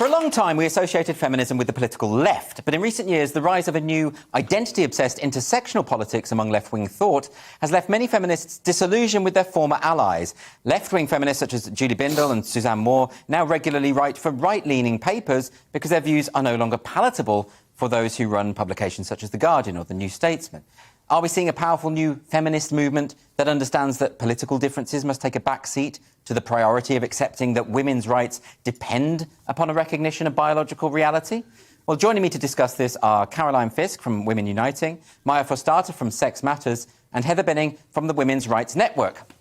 For a long time, we associated feminism with the political left, but in recent years, the rise of a new identity-obsessed intersectional politics among left-wing thought has left many feminists disillusioned with their former allies. Left-wing feminists such as Julie Bindel and Suzanne Moore now regularly write for right-leaning papers because their views are no longer palatable for those who run publications such as The Guardian or The New Statesman. Are we seeing a powerful new feminist movement that understands that political differences must take a back seat to the priority of accepting that women's rights depend upon a recognition of biological reality? Well, joining me to discuss this are Caroline Ffiske from Women Uniting, Maya Forstater from Sex Matters, and Heather Binning from the Women's Rights Network.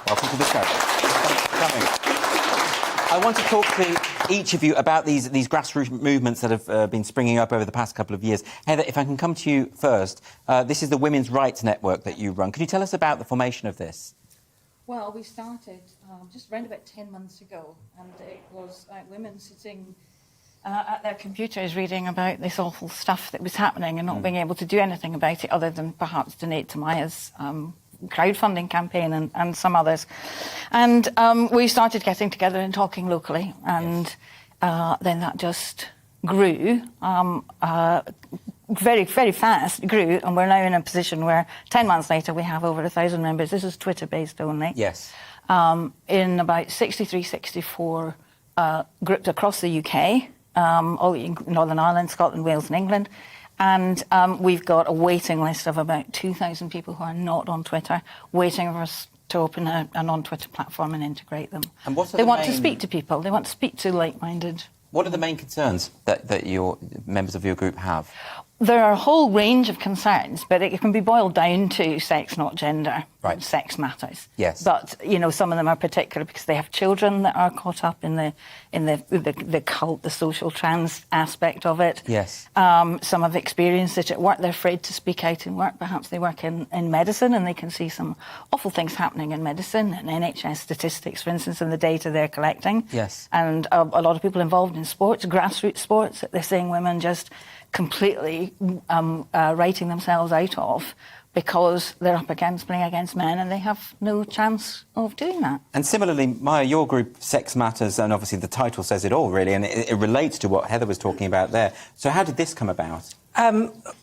Welcome to the show. Thanks for coming. I want to talk to each of you about these grassroots movements that have been springing up over the past couple of years. Heather, if I can come to you first, this is the Women's Rights Network that you run. Can you tell us about the formation of this? Well, we started just around about 10 months ago, and it was women sitting at their computers reading about this awful stuff that was happening and not being able to do anything about it other than perhaps donate to Maya's crowdfunding campaign and some others. And we started getting together and talking locally, and then that just grew. Very, very fast grew, and we're now in a position where 10 months later we have over 1,000 members. This is Twitter-based only. Yes. In about 63, 64 groups across the UK, all Northern Ireland, Scotland, Wales and England. And we've got a waiting list of about 2,000 people who are not on Twitter, waiting for us to open a non-Twitter platform and integrate them. And what are they want to speak to people. They want to speak to like-minded. What are the main concerns that your members of your group have? There are a whole range of concerns, but it can be boiled down to sex, not gender. Right. Sex matters. Yes. But, you know, some of them are particular because they have children that are caught up in the cult, the social trans aspect of it. Yes. Some have experienced it at work. They're afraid to speak out in work. Perhaps they work in medicine and they can see some awful things happening in medicine and NHS statistics, for instance, and the data they're collecting. Yes. And a lot of people involved in sports, grassroots sports, they're seeing women just completely writing themselves out of because they're up against playing against men and they have no chance of doing that. And similarly, Maya, your group, Sex Matters, and obviously the title says it all, really, and it relates to what Heather was talking about there. So how did this come about?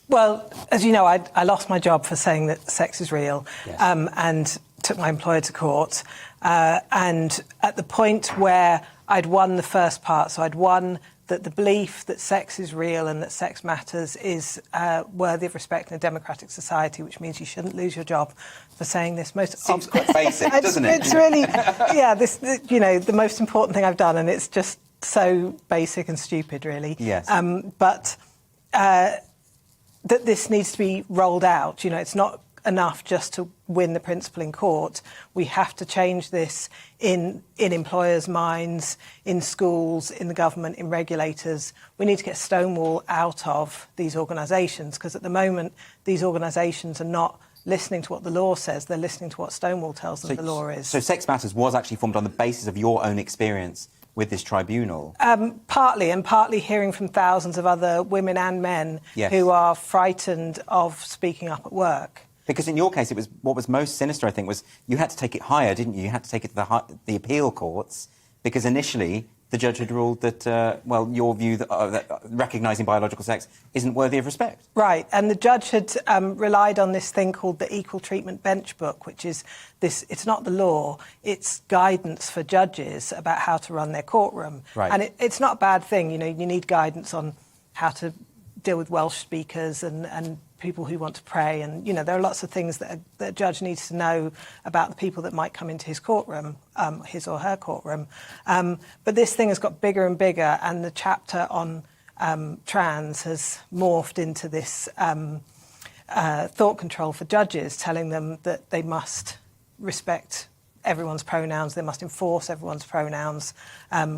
Well, as you know, I lost my job for saying that sex is real. Yes. And took my employer to court. And at the point where I'd won the first part, so I'd won that the belief that sex is real and that sex matters is worthy of respect in a democratic society, which means you shouldn't lose your job for saying this. Seems quite basic, doesn't it? It's really, yeah, you know, the most important thing I've done, and it's just so basic and stupid, really. Yes. But that this needs to be rolled out. You know, it's not enough just to win the principle in court. We have to change this in employers' minds, in schools, in the government, in regulators. We need to get Stonewall out of these organisations, because at the moment these organisations are not listening to what the law says, they're listening to what Stonewall tells them the law is. So Sex Matters was actually formed on the basis of your own experience with this tribunal? Partly, and partly hearing from thousands of other women and men Yes. who are frightened of speaking up at work. Because in your case, it was what was most sinister, I think, was you had to take it higher, didn't you? You had to take it to the appeal courts, because initially the judge had ruled that, well, your view that recognising biological sex isn't worthy of respect. Right, and the judge had relied on this thing called the Equal Treatment Bench Book, which is this, it's not the law, it's guidance for judges about how to run their courtroom. Right. And it's not a bad thing, you know, you need guidance on how to deal with Welsh speakers and people who want to pray, and you know there are lots of things that a judge needs to know about the people that might come into his courtroom, his or her courtroom. But this thing has got bigger and bigger, and the chapter on trans has morphed into this thought control for judges, telling them that they must respect everyone's pronouns, they must enforce everyone's pronouns,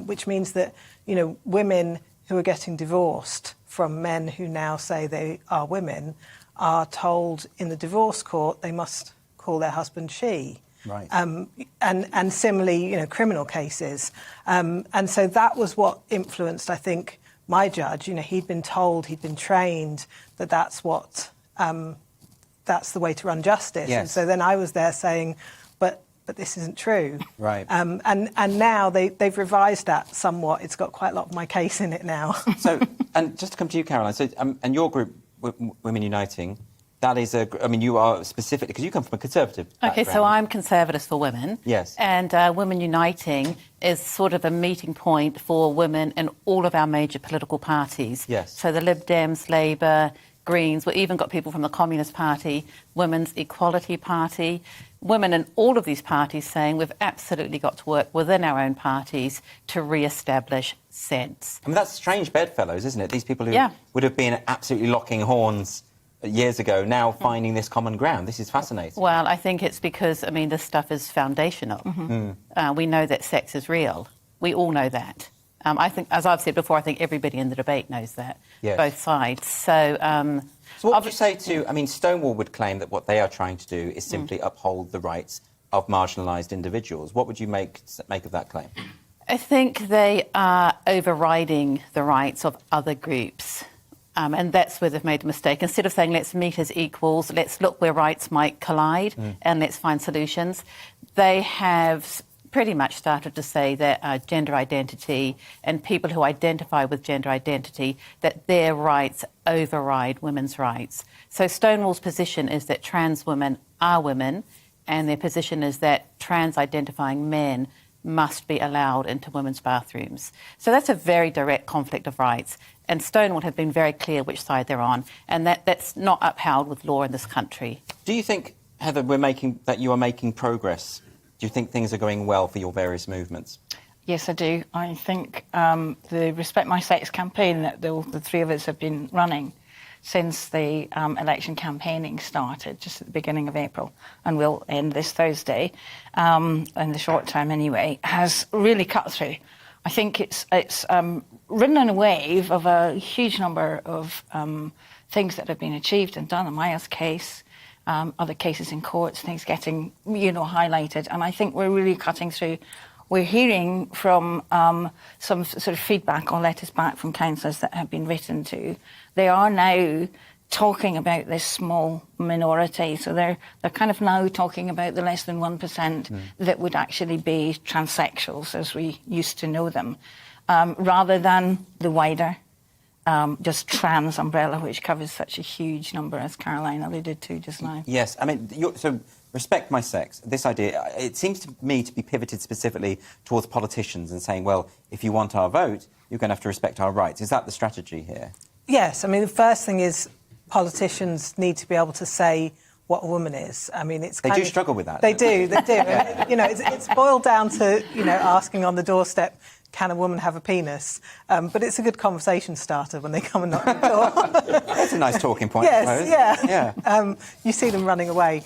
which means that you know women who are getting divorced from men who now say they are women are told in the divorce court they must call their husband she. Right. And similarly, you know, criminal cases. And so that was what influenced, I think, my judge. You know, he'd been told, he'd been trained that that's what, that's the way to run justice. Yes. And so then I was there saying, but that this isn't true. Right. And now they've revised that somewhat. It's got quite a lot of my case in it now. So, and just to come to you, Caroline, so, and your group, Women Uniting, that is you are specifically, because you come from a Conservative background. OK, so I'm Conservatives for Women. Yes. And Women Uniting is sort of a meeting point for women in all of our major political parties. Yes. So the Lib Dems, Labour, Greens, we've even got people from the Communist Party, Women's Equality Party, women in all of these parties saying we've absolutely got to work within our own parties to re-establish sense. I mean, that's strange bedfellows, isn't it? These people who would have been absolutely locking horns years ago, now finding this common ground. This is fascinating. Well, I think it's because, this stuff is foundational. We know that sex is real. We all know that. I think, as I've said before, I think everybody in the debate knows that, both sides. So what would you say to... Stonewall would claim that what they are trying to do is simply uphold the rights of marginalised individuals. What would you make of that claim? I think they are overriding the rights of other groups. And that's where they've made a mistake. Instead of saying, let's meet as equals, let's look where rights might collide and let's find solutions, they have pretty much started to say that gender identity and people who identify with gender identity, that their rights override women's rights. So Stonewall's position is that trans women are women, and their position is that trans-identifying men must be allowed into women's bathrooms. So that's a very direct conflict of rights. And Stonewall have been very clear which side they're on, and that's not upheld with law in this country. Do you think, Heather, that you are making progress? Do you think things are going well for your various movements? Yes, I do. I think the Respect My Sex campaign that the three of us have been running since the election campaigning started, just at the beginning of April, and will end this Thursday, in the short term anyway, has really cut through. I think it's ridden on a wave of a huge number of things that have been achieved and done. Amaya's case, other cases in courts, things getting, highlighted. And I think we're really cutting through. We're hearing from some sort of feedback or letters back from councillors that have been written to. They are now talking about this small minority. So they're kind of now talking about the less than 1% that would actually be transsexuals as we used to know them, rather than the wider just trans umbrella, which covers such a huge number, as Caroline alluded to just now. Yes, so Respect My Sex, this idea, it seems to me to be pivoted specifically towards politicians and saying, well, if you want our vote, you're going to have to respect our rights. Is that the strategy here? Yes, the first thing is politicians need to be able to say what a woman is. They do struggle with that. They do. Yeah. It's boiled down to, asking on the doorstep, can a woman have a penis? But it's a good conversation starter when they come and knock on the door. That's a nice talking point, yes, I suppose. Yeah. You see them running away.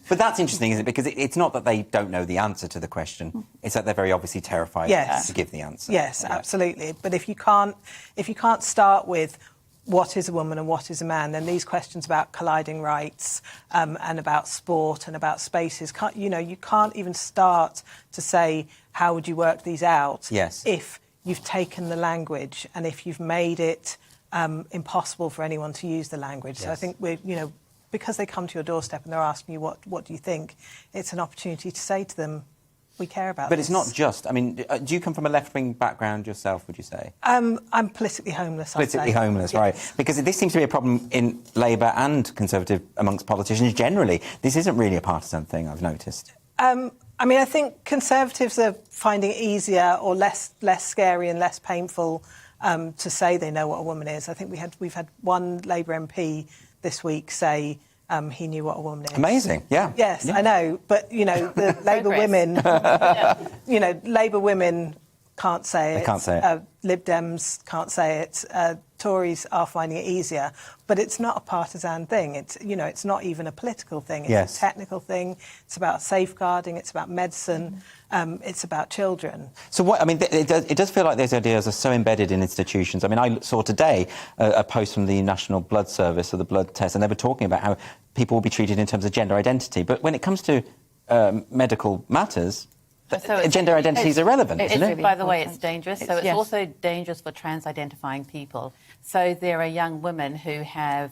But that's interesting, isn't it? Because it's not that they don't know the answer to the question. It's that they're very obviously terrified to give the answer. Yes, absolutely. But if you can't start with what is a woman and what is a man, then these questions about colliding rights and about sport and about spaces, you can't even start to say, how would you work these out if you've taken the language and if you've made it impossible for anyone to use the language. So I think because they come to your doorstep and they're asking you what do you think, it's an opportunity to say to them, we care about But this. it's not just... do you come from a left-wing background yourself, would you say? I'm politically homeless, I'd say. Politically homeless, right. Because this seems to be a problem in Labour and Conservative amongst politicians generally. This isn't really a partisan thing, I've noticed. I think Conservatives are finding it easier or less scary and less painful to say they know what a woman is. I think we've had one Labour MP this week say he knew what a woman is. Amazing, yeah. Yes, yeah. I know, but, the Labour women, Labour women can't say it. They can't say it. Lib Dems can't say it. Tories are finding it easier, but it's not a partisan thing. It's not even a political thing. It's a technical thing. It's about safeguarding. It's about medicine. It's about children. So it does feel like those ideas are so embedded in institutions. I saw today a post from the National Blood Service or the blood test, and they were talking about how people will be treated in terms of gender identity. But when it comes to medical matters, gender identity is irrelevant, isn't it? By the way, it's dangerous. So it's also dangerous for trans-identifying people. So there are young women who have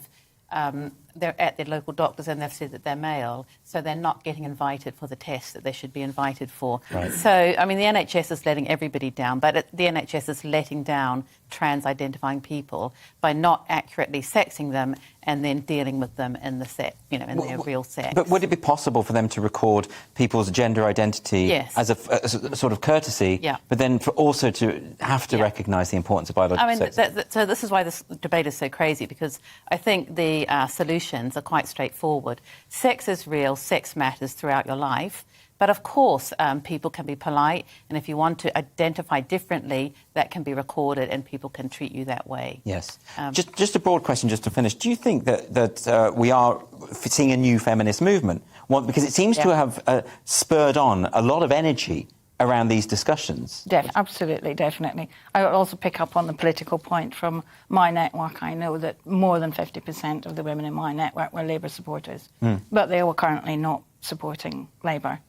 they're at their local doctors and they've said that they're male, so they're not getting invited for the tests that they should be invited for. Right. So, I mean, the NHS is letting everybody down, but the NHS is letting down trans-identifying people by not accurately sexing them and then dealing with them in the in their real sex. But would it be possible for them to record people's gender identity Yes. as a sort of courtesy, Yeah. but then for also to have to recognise the importance of biological sex? So this is why this debate is so crazy, because I think the solutions are quite straightforward. Sex is real, sex matters throughout your life. But of course, people can be polite, and if you want to identify differently, that can be recorded and people can treat you that way. Yes. Just a broad question, just to finish. Do you think that we are seeing a new feminist movement? Well, because it seems to have spurred on a lot of energy around these discussions. Absolutely, definitely. I would also pick up on the political point from my network. I know that more than 50% of the women in my network were Labour supporters, but they were currently not supporting Labour.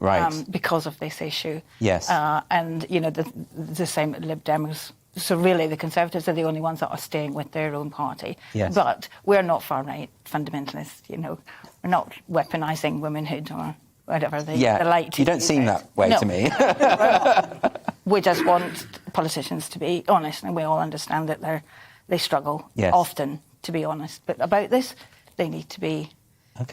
Right. Because of this issue. Yes. And, you know, the same with Lib Dems. So really the Conservatives are the only ones that are staying with their own party. Yes. But we're not far-right fundamentalists, you know. We're not weaponising womanhood or whatever they like to. You don't seem that way to me. We just want politicians to be honest, and we all understand that they struggle often, to be honest. But about this, they need to be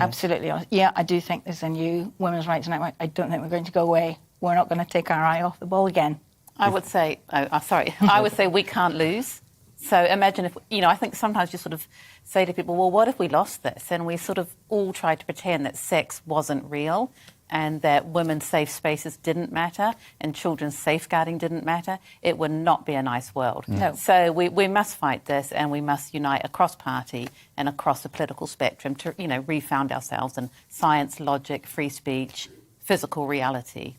absolutely honest. Yeah, I do think there's a new women's rights network. I don't think we're going to go away. We're not going to take our eye off the ball again. I would say, I would say we can't lose. So imagine if, you know, I think sometimes you sort of say to people, well, what if we lost this? And we sort of all tried to pretend that sex wasn't real and that women's safe spaces didn't matter and children's safeguarding didn't matter. It would not be a nice world. No. So we must fight this, and we must unite across party and across the political spectrum to, you know, refound ourselves in science, logic, free speech, physical reality.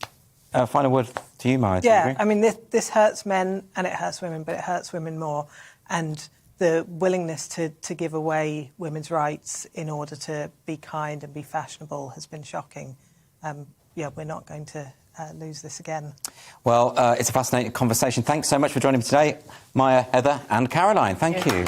Final word to you, Maya. Yeah, I mean, this hurts men and it hurts women, but it hurts women more. And the willingness to give away women's rights in order to be kind and be fashionable has been shocking. We're not going to lose this again. Well, it's a fascinating conversation. Thanks so much for joining me today, Maya, Heather and Caroline. Thank you.